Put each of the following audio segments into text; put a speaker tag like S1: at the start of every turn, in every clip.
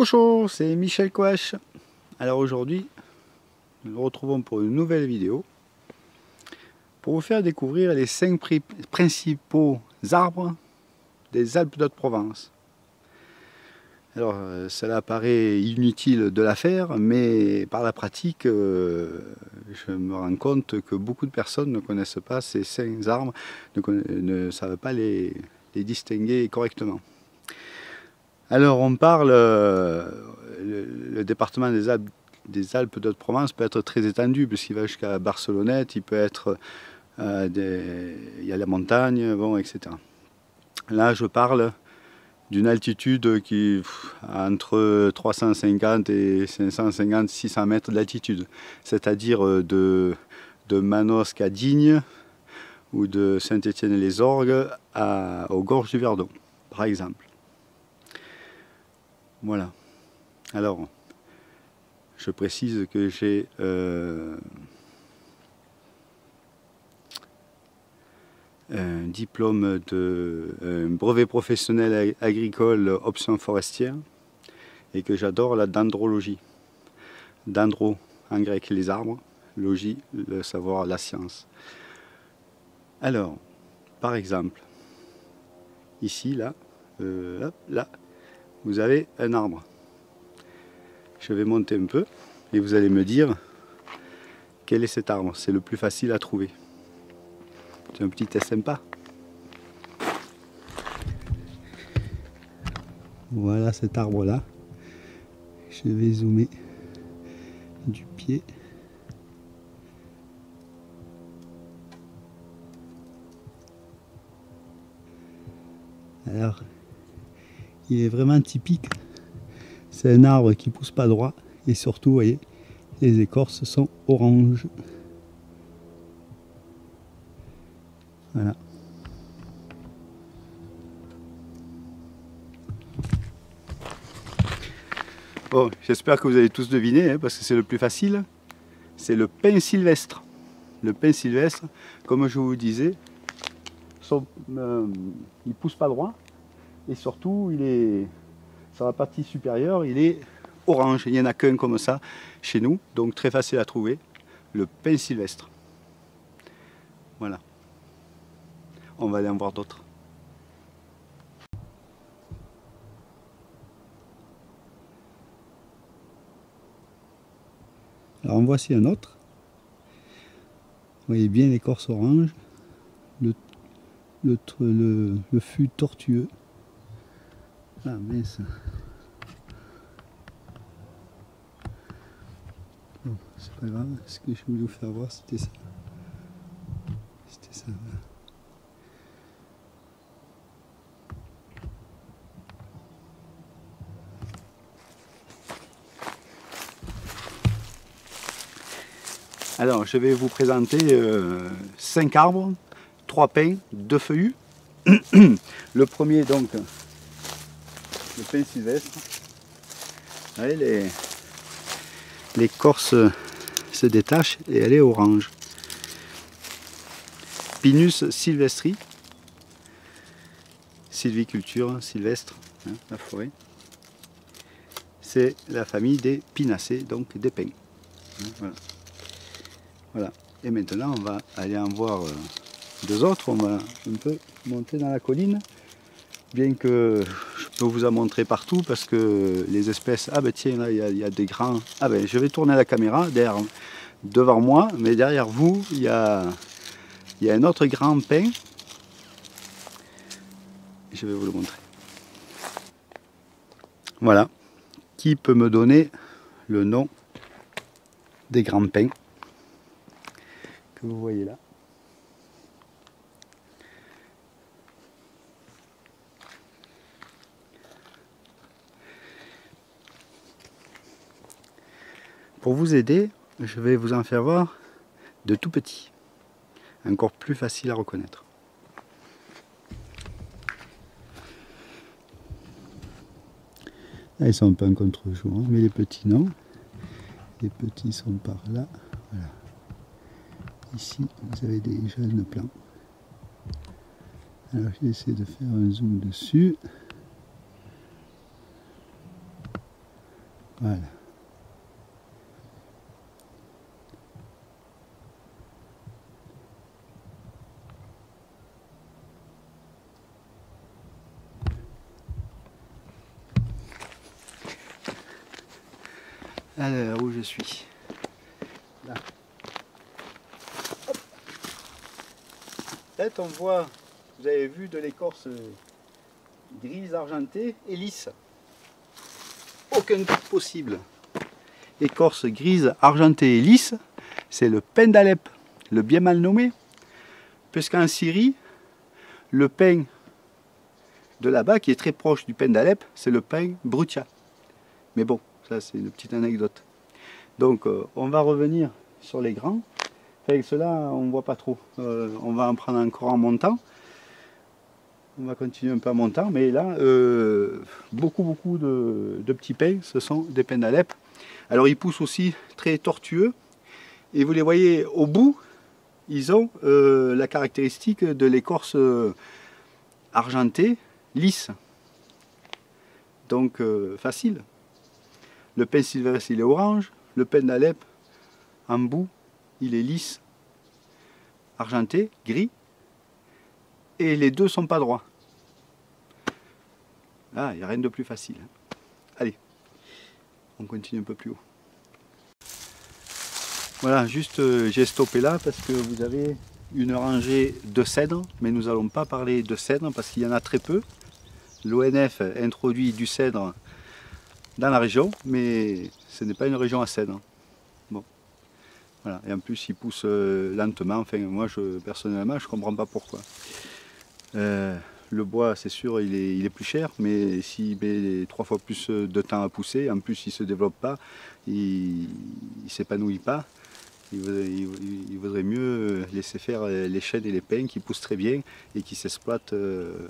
S1: Bonjour, c'est Michel Coache. Alors aujourd'hui, nous nous retrouvons pour une nouvelle vidéo pour vous faire découvrir les 5 principaux arbres des Alpes d'Haute-Provence. Alors cela paraît inutile de la faire, mais par la pratique, je me rends compte que beaucoup de personnes ne connaissent pas ces 5 arbres, ne savent pas les distinguer correctement. Alors on parle, le département des Alpes d'Haute-Provence peut être très étendu, puisqu'il va jusqu'à Barcelonnette, il peut être, il y a la montagne, bon, etc. Là je parle d'une altitude qui entre 350 et 550, 600 mètres d'altitude, c'est-à-dire de Manosque à Digne ou de Saint-Étienne-les-Orgues aux gorges du Verdon, par exemple. Voilà. Alors, je précise que j'ai un diplôme un brevet professionnel agricole option forestière et que j'adore la dendrologie. Dendro en grec les arbres, logie le savoir, la science. Alors, par exemple, ici, là, là, vous avez un arbre. Je vais monter un peu et vous allez me dire quel est cet arbre. C'est le plus facile à trouver. C'est un petit test sympa. Voilà cet arbre là. Je vais zoomer du pied. Alors, il est vraiment typique. C'est un arbre qui pousse pas droit et surtout, vous voyez, les écorces sont oranges. Voilà. Bon, j'espère que vous avez tous deviné, hein, parce que c'est le plus facile. C'est le pin sylvestre. Le pin sylvestre, comme je vous disais, il pousse pas droit et surtout, il est sur la partie supérieure, il est orange. Il n'y en a qu'un comme ça chez nous, donc très facile à trouver. Le pin sylvestre. Voilà. On va aller en voir d'autres. Alors en voici un autre. Vous voyez bien l'écorce orange, le fût tortueux. Ah mince. Bon, c'est pas grave, ce que je voulais vous faire voir c'était ça. C'était ça. Voilà. Alors, je vais vous présenter 5 arbres, 3 pins, 2 feuillus. Le premier, donc, le pin sylvestre. Vous voyez, l'écorce se détache et elle est orange. Pinus sylvestri, sylviculture, sylvestre, hein, la forêt. C'est la famille des pinacées, donc des pins. Hein, voilà. Voilà. Et maintenant, on va aller en voir 2 autres. On va un peu monter dans la colline, bien que je peux vous en montrer partout parce que les espèces. Ah ben tiens, là il y a des grands. Ah ben je vais tourner la caméra devant moi, mais derrière vous, il y a un autre grand pin. Je vais vous le montrer. Voilà. Qui peut me donner le nom des grands pins que vous voyez là? Pour vous aider, je vais vous en faire voir de tout petits, encore plus facile à reconnaître. Là, ils sont un peu en contre-jour, hein, mais les petits non. Les petits sont par là. Voilà. Ici, vous avez des jeunes plants. Alors, j'essaie de faire un zoom dessus. Voilà. Alors, où je suis? Là. Peut-être on voit, vous avez vu de l'écorce grise argentée et lisse. Aucun doute possible. Écorce grise argentée et lisse, c'est le pin d'Alep, le bien mal nommé, puisqu'en Syrie, le pin de là-bas, qui est très proche du pin d'Alep, c'est le pin brutia. Mais bon, ça c'est une petite anecdote. Donc on va revenir sur les grands. Avec ceux-là, on ne voit pas trop. On va en prendre encore en montant. On va continuer un peu en montant, mais là, beaucoup de petits pins, ce sont des pins d'Alep. Alors ils poussent aussi très tortueux. Et vous les voyez au bout, ils ont la caractéristique de l'écorce argentée, lisse. Donc facile. Le pin sylvestre, il est orange. Le pin d'Alep, en bout, il est lisse, argenté, gris. Et les deux sont pas droits. Ah, il n'y a rien de plus facile. Allez, on continue un peu plus haut. Voilà, juste j'ai stoppé là parce que vous avez une rangée de cèdres, mais nous n'allons pas parler de cèdres parce qu'il y en a très peu. L'ONF introduit du cèdre dans la région, mais ce n'est pas une région à cèdre. Bon, voilà. Et en plus, il pousse lentement. Enfin, moi, personnellement, je ne comprends pas pourquoi. Le bois, c'est sûr, il est plus cher, mais s'il met 3 fois plus de temps à pousser, en plus, il ne se développe pas, il ne s'épanouit pas. Il vaudrait mieux laisser faire les chênes et les pins qui poussent très bien et qui s'exploitent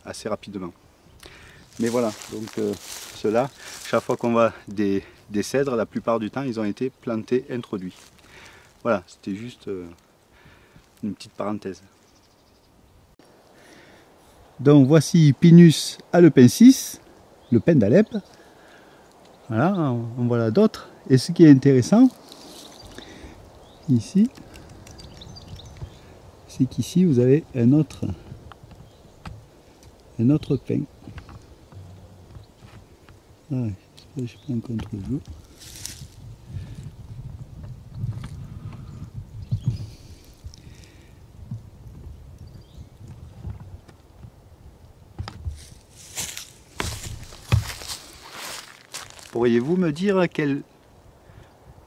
S1: assez rapidement. Mais voilà, donc ceux-là, chaque fois qu'on voit des cèdres, la plupart du temps, ils ont été plantés, introduits. Voilà, c'était juste une petite parenthèse. Donc voici Pinus alepensis, le pin d'Alep. Voilà, en voilà d'autres. Et ce qui est intéressant, ici, c'est qu'ici vous avez un autre pin. Ah, je prends un contre-jour. Pourriez-vous me dire quel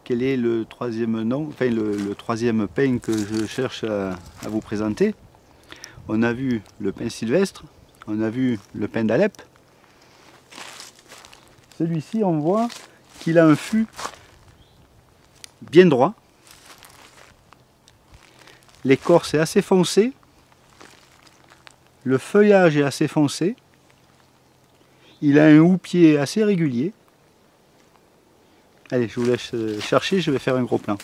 S1: est le troisième nom, enfin le troisième pin que je cherche à vous présenter? On a vu le pin sylvestre, on a vu le pin d'Alep. Celui-ci, on voit qu'il a un fût bien droit. L'écorce est assez foncée. Le feuillage est assez foncé. Il a un houppier assez régulier. Allez, je vous laisse chercher, je vais faire un gros plan.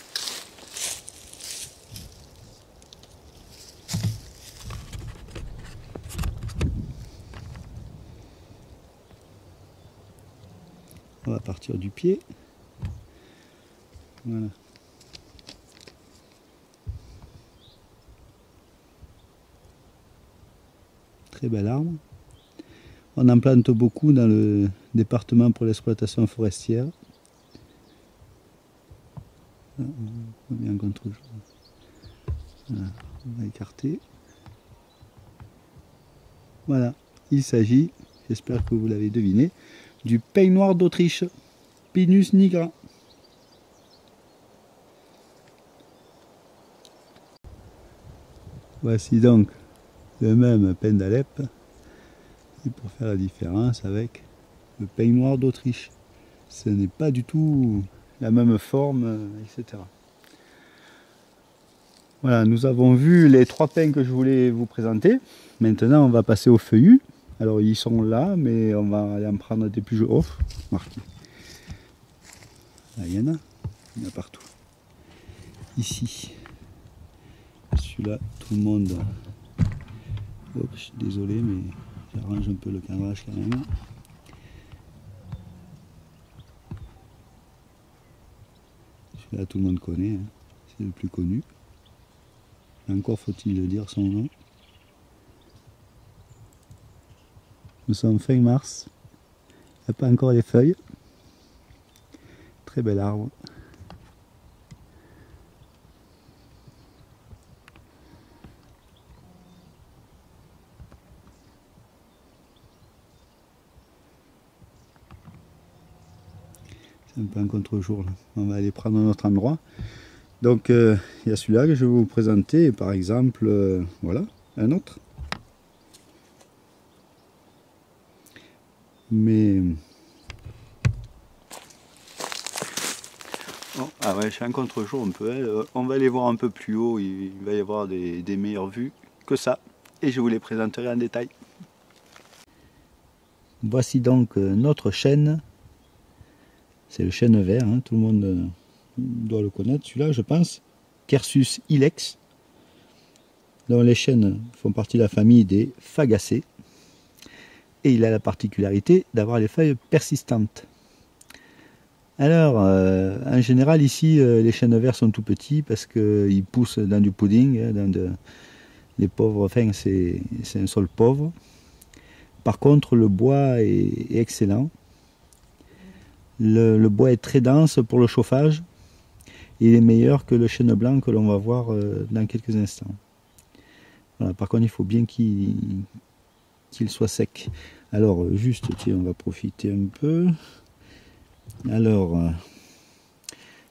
S1: On va partir du pied. Voilà. Très bel arbre. On en plante beaucoup dans le département pour l'exploitation forestière. Là, on voit bien contre-jour. Voilà, on va écarter. Voilà, il s'agit, j'espère que vous l'avez deviné, du pin noir d'Autriche, Pinus nigra. Voici donc le même pin d'Alep, et pour faire la différence avec le pin noir d'Autriche. Ce n'est pas du tout la même forme, etc. Voilà, nous avons vu les 3 pins que je voulais vous présenter. Maintenant, on va passer aux feuillus. Alors, ils sont là, mais on va aller en prendre des plus jolis. Oh, là, il y en a partout. Ici, celui-là, tout le monde. Oh, je suis désolé, mais j'arrange un peu le cadrage quand même. Là, tout le monde connaît, hein. C'est le plus connu. Encore faut-il le dire son nom. Nous sommes fin mars. Il n'y a pas encore les feuilles. Très bel arbre. C'est un peu un contre-jour là. On va aller prendre un autre endroit. Donc il y a celui-là que je vais vous présenter. Par exemple, voilà, un autre. Mais oh, ah ouais, je suis un contre-jour un peu. On va aller voir un peu plus haut. Il va y avoir des meilleures vues que ça. Et je vous les présenterai en détail. Voici donc notre chêne. C'est le chêne vert, hein, tout le monde doit le connaître, celui-là je pense. Quercus ilex, dont les chênes font partie de la famille des fagacées. Et il a la particularité d'avoir les feuilles persistantes. Alors, en général ici, les chênes verts sont tout petits parce qu'ils poussent dans du pudding, hein, les pauvres, enfin c'est un sol pauvre. Par contre, le bois est excellent. Le bois est très dense pour le chauffage. Il est meilleur que le chêne blanc que l'on va voir dans quelques instants. Voilà, par contre, il faut bien qu'il soit sec. Alors, juste, tiens, on va profiter un peu. Alors,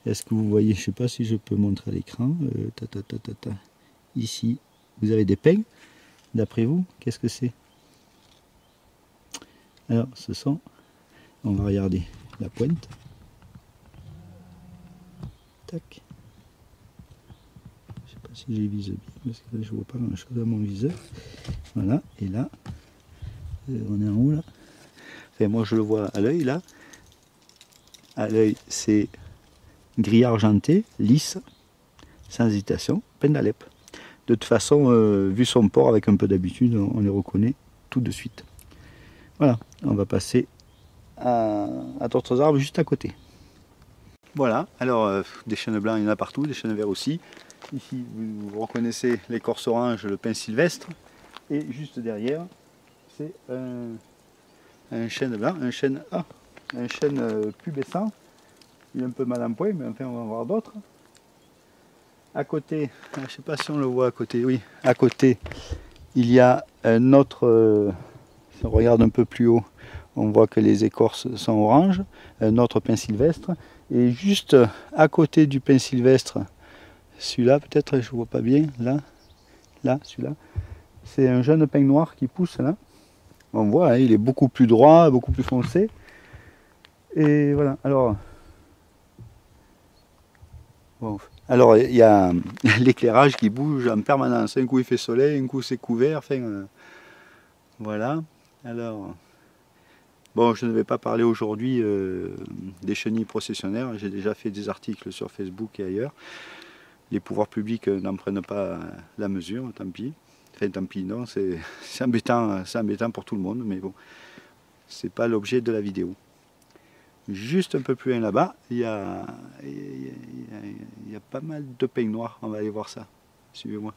S1: est-ce que vous voyez, je ne sais pas si je peux montrer à l'écran. Ici, vous avez des pins. D'après vous, qu'est-ce que c'est? Alors, ce sont, on va regarder la pointe. Tac. Je sais pas si j'ai vise bien parce que là, je vois pas grand chose à mon viseur. Voilà, et là, on est en haut là. Enfin, moi je le vois à l'œil là. À l'œil, c'est gris argenté, lisse, sans hésitation, Pendalep. De toute façon, vu son port avec un peu d'habitude, on les reconnaît tout de suite. Voilà, on va passer à d'autres arbres juste à côté. Voilà, alors des chênes blancs il y en a partout, des chênes verts aussi. Ici vous reconnaissez l'écorce orange, le pin sylvestre. Et juste derrière, c'est un chêne blanc, un chêne pubescent. Il est un peu mal en point, mais enfin on va en voir d'autres. À côté, je ne sais pas si on le voit à côté, oui, à côté il y a un autre, si on regarde un peu plus haut, on voit que les écorces sont oranges, un autre pin sylvestre. Et juste à côté du pin sylvestre, celui-là peut-être, je ne vois pas bien, là, celui-là, c'est un jeune pin noir qui pousse là. On voit, hein, il est beaucoup plus droit, beaucoup plus foncé. Et voilà, alors il y a l'éclairage qui bouge en permanence. Un coup il fait soleil, un coup c'est couvert, enfin voilà. Alors, bon, je ne vais pas parler aujourd'hui des chenilles processionnaires. J'ai déjà fait des articles sur Facebook et ailleurs. Les pouvoirs publics n'en prennent pas la mesure, tant pis. Enfin, tant pis, non, c'est embêtant pour tout le monde, mais bon, c'est pas l'objet de la vidéo. Juste un peu plus loin là-bas, il y a pas mal de pins noirs. On va aller voir ça. Suivez-moi.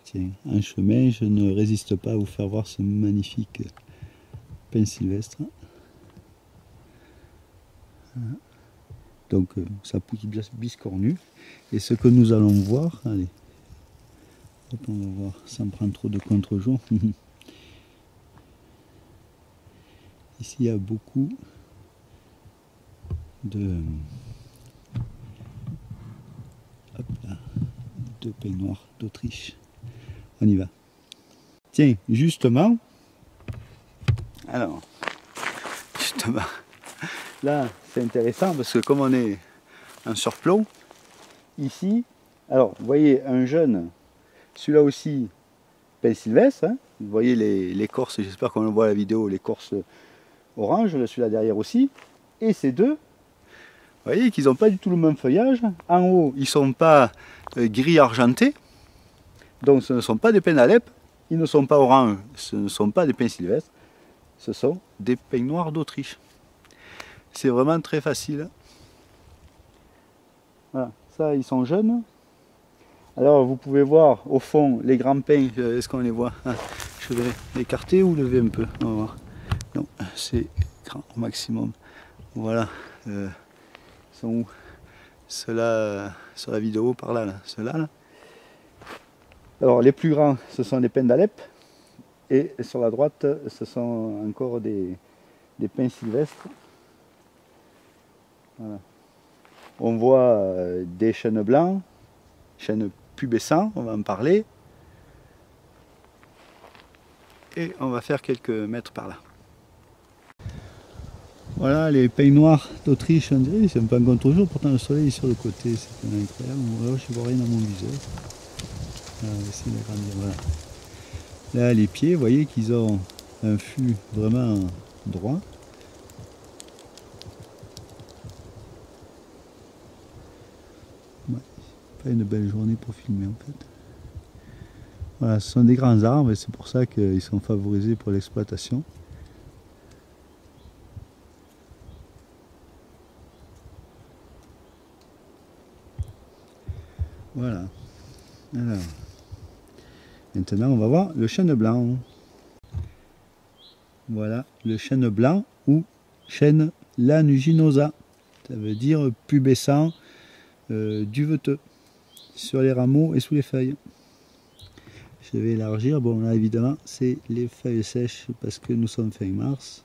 S1: Tiens, en chemin, je ne résiste pas à vous faire voir ce magnifique pin sylvestre. Voilà. Donc ça pousse biscornu. Et ce que nous allons voir, allez, hop, on va voir sans prendre trop de contre-jour. Ici il y a beaucoup de pins noirs d'Autriche. On y va. Tiens, justement, alors, là c'est intéressant parce que comme on est en surplomb, ici, alors vous voyez un jeune, celui-là aussi, pin sylvestre, hein, vous voyez l'écorce, j'espère qu'on le voit à la vidéo, l'écorce orange, celui-là derrière aussi, et ces deux, vous voyez qu'ils n'ont pas du tout le même feuillage. En haut, ils ne sont pas gris argentés, donc ce ne sont pas des pins d'Alep, ils ne sont pas orange, ce ne sont pas des pins sylvestres, ce sont des pins noirs d'Autriche. C'est vraiment très facile. Voilà, ça ils sont jeunes. Alors vous pouvez voir au fond les grands pins, est-ce qu'on les voit? Je vais écarter ou lever un peu, on va voir. Non, c'est grand au maximum. Voilà, ils sont où? Ceux-là, sur la vidéo par là, ceux-là. Là. Alors les plus grands, ce sont les pins d'Alep. Et sur la droite, ce sont encore des pins sylvestres. Voilà. On voit des chênes blancs, chênes pubescents, on va en parler. Et on va faire quelques mètres par là. Voilà les pins noirs d'Autriche, on dirait, c'est un peu en contre-jour, pourtant le soleil est sur le côté, c'est incroyable. Voilà, je ne vois rien dans mon viseur. Voilà. Là les pieds, vous voyez qu'ils ont un fût vraiment droit. Ouais, pas une belle journée pour filmer en fait. Voilà, ce sont des grands arbres et c'est pour ça qu'ils sont favorisés pour l'exploitation. Voilà. Alors, maintenant on va voir le chêne blanc. Voilà, le chêne blanc ou chêne lanuginosa. Ça veut dire pubescent, duveteux, sur les rameaux et sous les feuilles. Je vais élargir. Bon, là évidemment, c'est les feuilles sèches parce que nous sommes fin mars.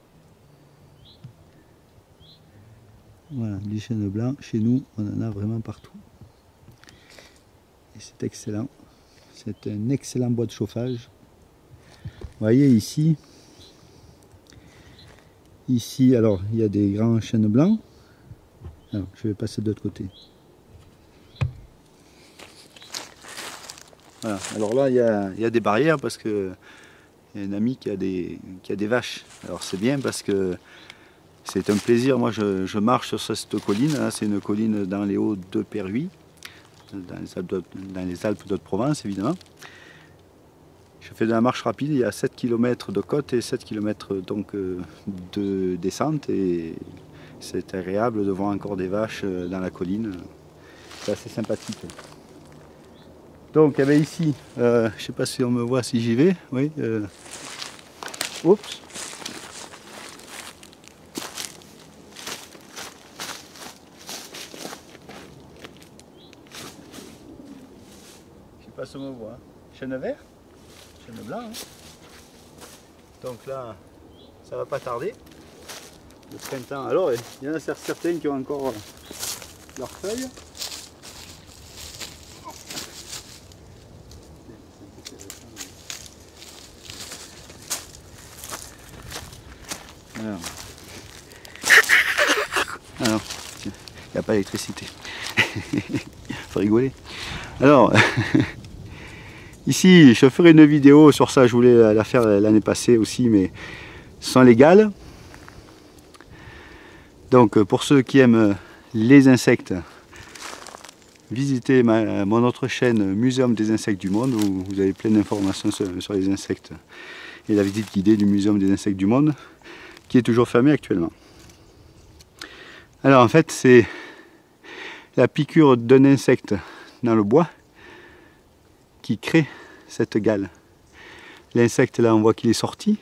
S1: Voilà, du chêne blanc. Chez nous, on en a vraiment partout. Et c'est excellent. C'est un excellent bois de chauffage. Vous voyez ici, alors, il y a des grands chênes blancs. Alors, je vais passer de l'autre côté. Voilà. Alors là, il y a des barrières parce que il y a un ami qui a des vaches. Alors c'est bien parce que c'est un plaisir. Moi, je marche sur cette colline. C'est une colline dans les Hauts de Perhuis, dans les Alpes d'Haute-Provence, évidemment. Je fais de la marche rapide. Il y a 7 km de côte et 7 km donc, de descente. Et c'est agréable de voir encore des vaches dans la colline. C'est assez sympathique. Donc, ici, je ne sais pas si on me voit si j'y vais. Oui. Oups. Je ne sais pas si on me voit. Chêne vert, chêne blanc. Hein. Donc là, ça va pas tarder. Le printemps. Alors, il y en a certains qui ont encore leurs feuilles. Alors, il n'y a pas d'électricité. Faut rigoler. Alors, ici, je ferai une vidéo sur ça. Je voulais la faire l'année passée aussi, mais sans légal. Donc, pour ceux qui aiment les insectes, visitez mon autre chaîne Muséum des insectes du monde, où vous avez plein d'informations sur les insectes et la visite guidée du Muséum des insectes du monde, qui est toujours fermé actuellement. Alors en fait, c'est la piqûre d'un insecte dans le bois qui crée cette gale. L'insecte là, on voit qu'il est sorti,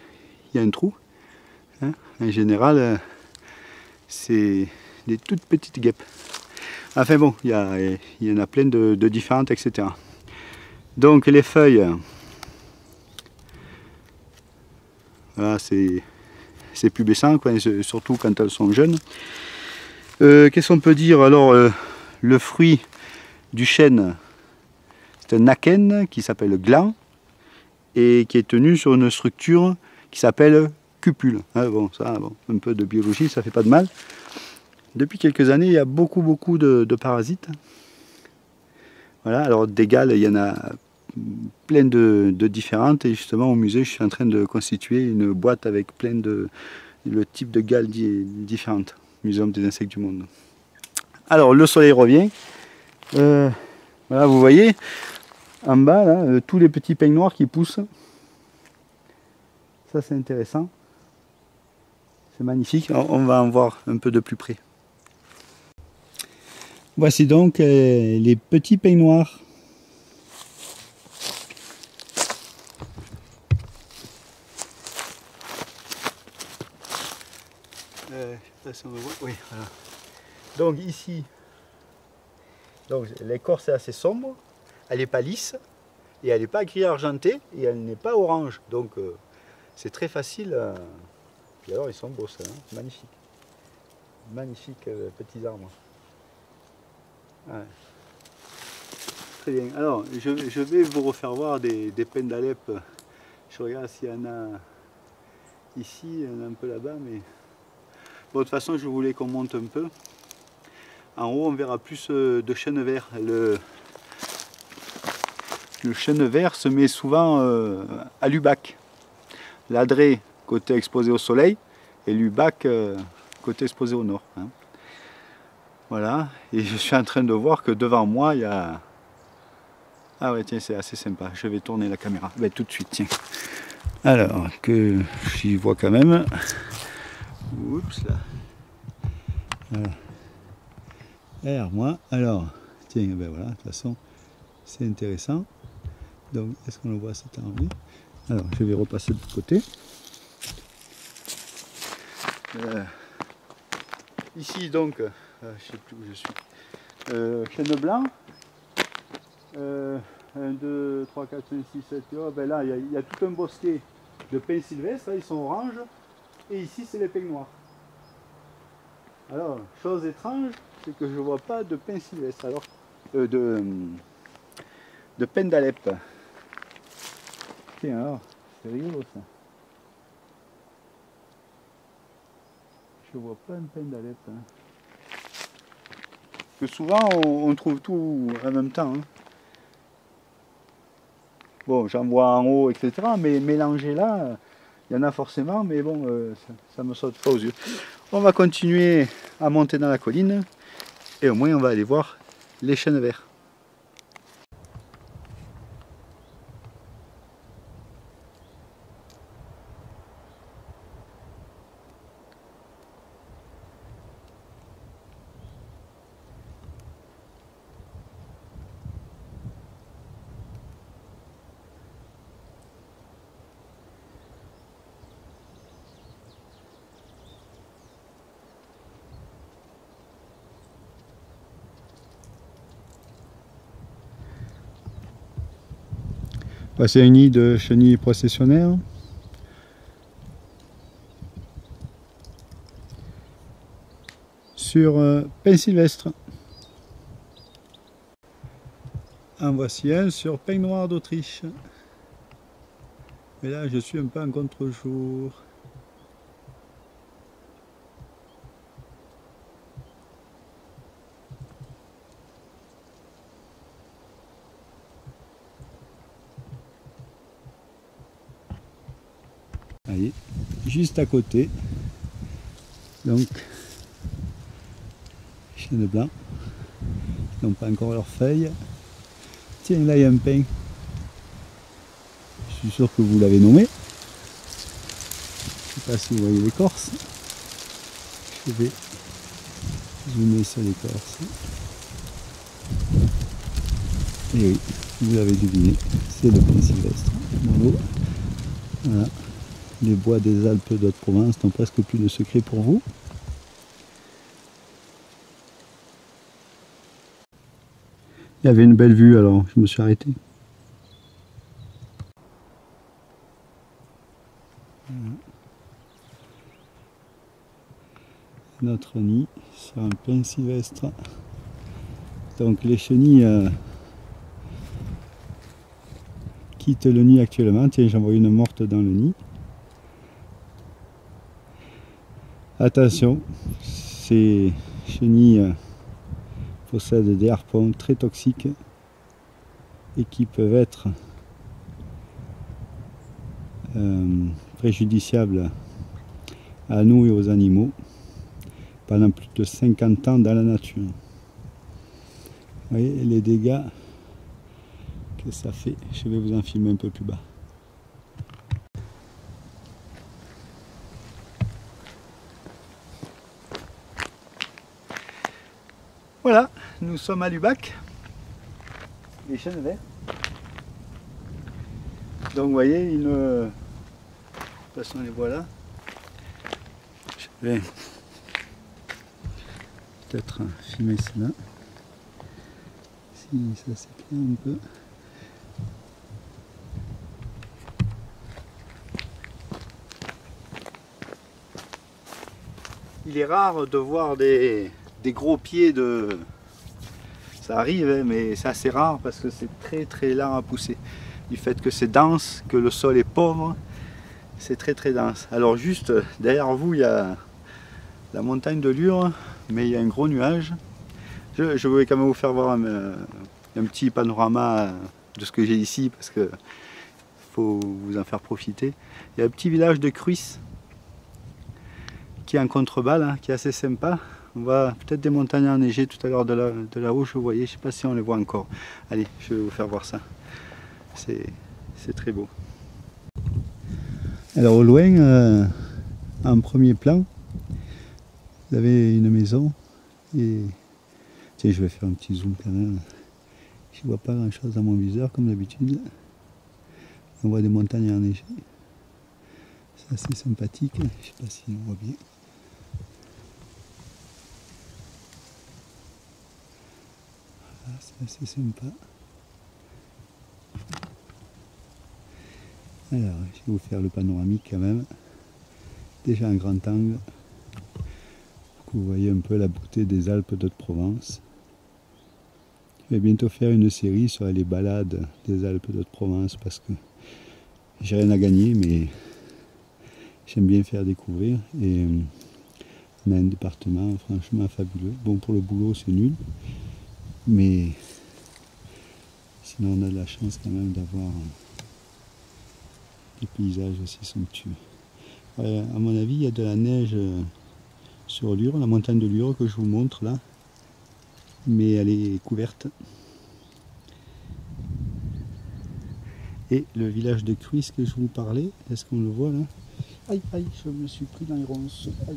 S1: il y a un trou. Hein. En général, c'est des toutes petites guêpes. Enfin bon, il y en a plein de différentes, etc. Donc les feuilles, voilà, c'est pubescent, quoi, surtout quand elles sont jeunes. Qu'est-ce qu'on peut dire? Alors, le fruit du chêne, c'est un akène qui s'appelle gland et qui est tenu sur une structure qui s'appelle cupule. Hein, bon, ça, bon, un peu de biologie, ça fait pas de mal. Depuis quelques années, il y a beaucoup de parasites. Voilà, alors des gales, il y en a plein de différentes et justement au musée, je suis en train de constituer une boîte avec plein de types de gales différentes. Muséum des insectes du monde. Alors le soleil revient. Voilà, vous voyez en bas là, tous les petits pins noirs qui poussent. Ça c'est intéressant. C'est magnifique. On va en voir un peu de plus près. Voici donc les petits pins noirs. On voit. Oui, voilà. Donc ici, donc, l'écorce est assez sombre, elle n'est pas lisse, et elle n'est pas gris argenté, et elle n'est pas orange. Donc c'est très facile. Puis alors ils sont beaux, ça, hein, magnifique. Magnifiques petits arbres. Ouais. Très bien. Alors, je vais vous refaire voir des pins d'Alep. Je regarde s'il y en a ici, il y en a un peu là-bas, mais bon, de toute façon, je voulais qu'on monte un peu. En haut, on verra plus de chêne vert. Le chêne vert se met souvent à l'Ubac. L'adré, côté exposé au soleil, et l'Ubac, côté exposé au nord. Hein. Voilà, et je suis en train de voir que devant moi, il y a... Ah ouais, tiens, c'est assez sympa. Je vais tourner la caméra. Ben, tout de suite, tiens. Alors, que j'y vois quand même. Oups, là. Voilà. Derrière moi. Alors, tiens, ben voilà, de toute façon, c'est intéressant. Donc, est-ce qu'on le voit cet arbre? Alors, je vais repasser de l'autre côté. Ici, donc, je ne sais plus où je suis. Chêne blanc. 1, 2, 3, 4, 5, 6, 7, oh, ben là, il y a tout un bosquet de pins sylvestres, là, ils sont oranges. Et ici, c'est les pins noirs. Alors, chose étrange, c'est que je ne vois pas de pins sylvestres, alors de pins d'Alep. Tiens, alors, c'est rigolo ça. Je vois pas un pin d'Alep. Hein. Parce que souvent, on trouve tout en même temps. Hein. Bon, j'en vois en haut, etc. Mais mélangé là, il y en a forcément, mais bon, ça me saute pas aux yeux. On va continuer à monter dans la colline et au moins on va aller voir les chênes verts. C'est un nid de chenilles processionnaires. Sur pin sylvestre. En voici un sur pin noir d'Autriche. Et là je suis un peu en contre-jour. Allez, juste à côté. Donc, chêne blanc. Ils n'ont pas encore leurs feuilles. Tiens, là il y a un pin. Je suis sûr que vous l'avez nommé. Je ne sais pas si vous voyez l'écorce. Je vais zoomer sur l'écorce. Et oui, vous l'avez deviné, c'est le pin sylvestre. Bravo. Voilà. Les bois des Alpes d'Haute-Provence n'ont presque plus de secret pour vous. Il y avait une belle vue, alors je me suis arrêté. Voilà. Notre nid sur un pin sylvestre. Donc les chenilles quittent le nid actuellement. Tiens, j'en vois une morte dans le nid. Attention, ces chenilles possèdent des harpons très toxiques et qui peuvent être préjudiciables à nous et aux animaux pendant plus de 50 ans dans la nature. Vous voyez les dégâts que ça fait. Je vais vous en filmer un peu plus bas. Voilà, nous sommes à Lubac, les chênes verts. Donc vous voyez, de toute façon les voilà. Je vais peut-être filmer cela, si ça s'éclaire un peu. Il est rare de voir des gros pieds de... Ça arrive, hein, mais c'est assez rare parce que c'est très lent à pousser. Du fait que c'est dense, que le sol est pauvre, c'est très dense. Alors juste derrière vous, il y a la montagne de Lure, mais il y a un gros nuage. Je voulais quand même vous faire voir un petit panorama de ce que j'ai ici parce que faut vous en faire profiter. Il y a un petit village de Cruis qui est en contrebas, là, qui est assez sympa. On voit peut-être des montagnes enneigées tout à l'heure de là-haut, je voyais, je ne sais pas si on les voit encore. Allez, je vais vous faire voir ça. C'est très beau. Alors au loin, en premier plan, vous avez une maison et tiens, je vais faire un petit zoom quand même. Je ne vois pas grand chose dans mon viseur comme d'habitude. On voit des montagnes enneigées. C'est assez sympathique. Je ne sais pas si on voit bien. Voilà, c'est assez sympa. Alors, je vais vous faire le panoramique quand même. Déjà un grand angle. Pour que vous voyez un peu la beauté des Alpes d'Haute-Provence. Je vais bientôt faire une série sur les balades des Alpes d'Haute-Provence parce que j'ai rien à gagner, mais j'aime bien faire découvrir. Et on a un département franchement fabuleux. Bon, pour le boulot, c'est nul, mais sinon on a de la chance quand même d'avoir des paysages aussi somptueux. Ouais, à mon avis, il y a de la neige sur Lure, la montagne de Lure que je vous montre là, mais elle est couverte. Et le village de Cruis que je vous parlais, est-ce qu'on le voit là? Aïe, aïe, je me suis pris dans les ronces. Aïe.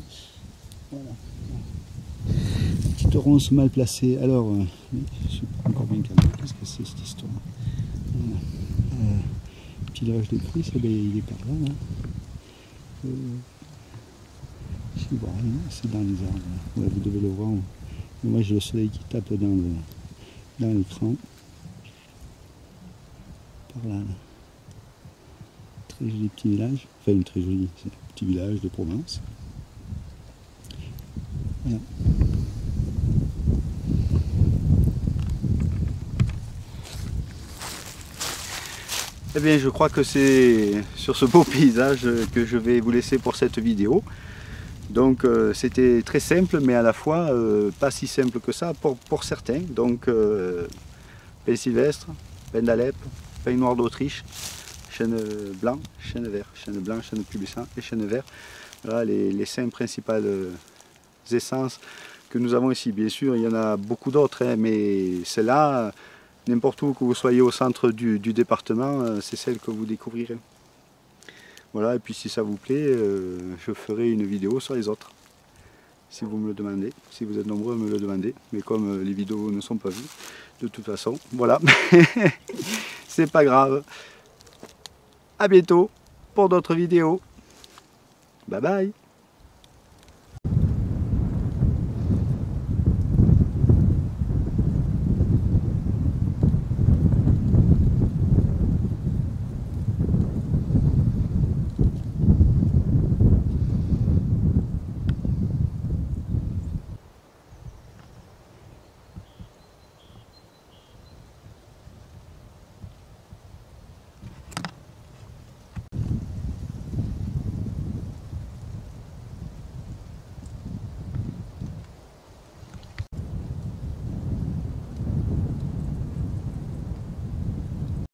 S1: Voilà. Petite ronce mal placée. Alors, je suis pas encore bien calme. Qu'est-ce que c'est cette histoire? Voilà. Petit village de Cruis, eh bien, il est par là. Je ne vois rien, c'est dans les arbres. Ouais, vous devez le voir. Mais moi j'ai le soleil qui tape dans l'écran. Par là. Très joli petit village. Enfin, très joli, c'est un petit village de Provence. Voilà. Eh bien, je crois que c'est sur ce beau paysage que je vais vous laisser pour cette vidéo. Donc c'était très simple, mais à la fois pas si simple que ça pour certains. Donc pin sylvestre, pin d'Alep, pin noir d'Autriche, chêne blanc, chêne vert, chêne blanc, chêne pubescent et chêne vert. Voilà les 5 principales essences que nous avons ici. Bien sûr, il y en a beaucoup d'autres, hein, mais celle-là, n'importe où que vous soyez au centre du département, c'est celle que vous découvrirez. Voilà, et puis si ça vous plaît, je ferai une vidéo sur les autres. Si vous me le demandez, si vous êtes nombreux à me le demander. Mais comme les vidéos ne sont pas vues, de toute façon, voilà. C'est pas grave. À bientôt pour d'autres vidéos. Bye bye.